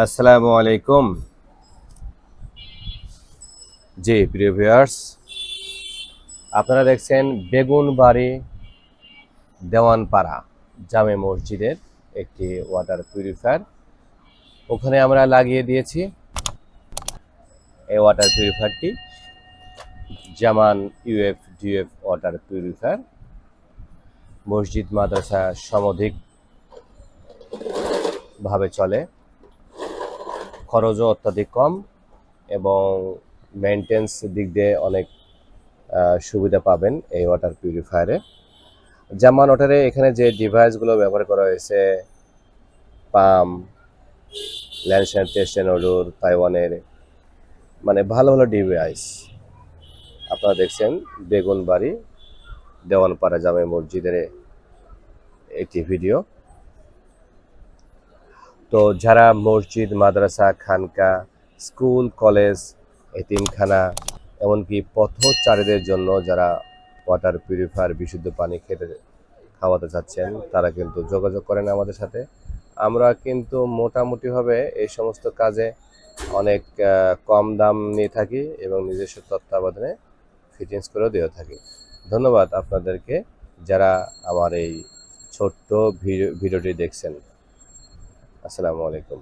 আসসালামু আলাইকুম। জি, প্রিয় ভিউয়ার্স, আপনারা দেখছেন বেগুনবাড়ি দেওয়ানপাড়া জামে মসজিদের একটি ওয়াটার পিউরিফায়ার। ওখানে আমরা লাগিয়ে দিয়েছি এই ওয়াটার পিউরিফায়ারটি, জামান ইউএফডিএফ ওয়াটার পিউরিফায়ার। মসজিদ মাদ্রাসা সমধিকভাবে চলে, খরচও অত্যাধিক কম এবং মেনটেন্স দিক দিয়ে অনেক সুবিধা পাবেন এই ওয়াটার পিউরিফায়ারে। জামান ওয়াটারে এখানে যে ডিভাইসগুলো ব্যবহার করা হয়েছে, পাম, ল্যান্ডসাইন টেস্টেনোডোর, তাইওয়ানের মানে ভালো ভালো ডিভাইস। আপনারা দেখছেন বেগুনবাড়ি দেওয়ানপাড়া জামে মসজিদের একটি ভিডিও। তো যারা মসজিদ, মাদ্রাসা, খানকা, স্কুল, কলেজ, এতিমখানা, এমনকি পথচারীদের জন্য যারা ওয়াটার পিউরিফায়ার বিশুদ্ধ পানি খাওয়াতে চাচ্ছেন, তারা কিন্তু যোগাযোগ করেন আমাদের সাথে। আমরা কিন্তু মোটামুটিভাবে এই সমস্ত কাজে অনেক কম দাম নিয়ে থাকি এবং নিজস্ব তত্ত্বাবধানে ফিটিংস করেও দিয়ে থাকি। ধন্যবাদ আপনাদেরকে, যারা আমার এই ছোট্ট ভিডিওটি দেখছেন। আসসালামু আলাইকুম।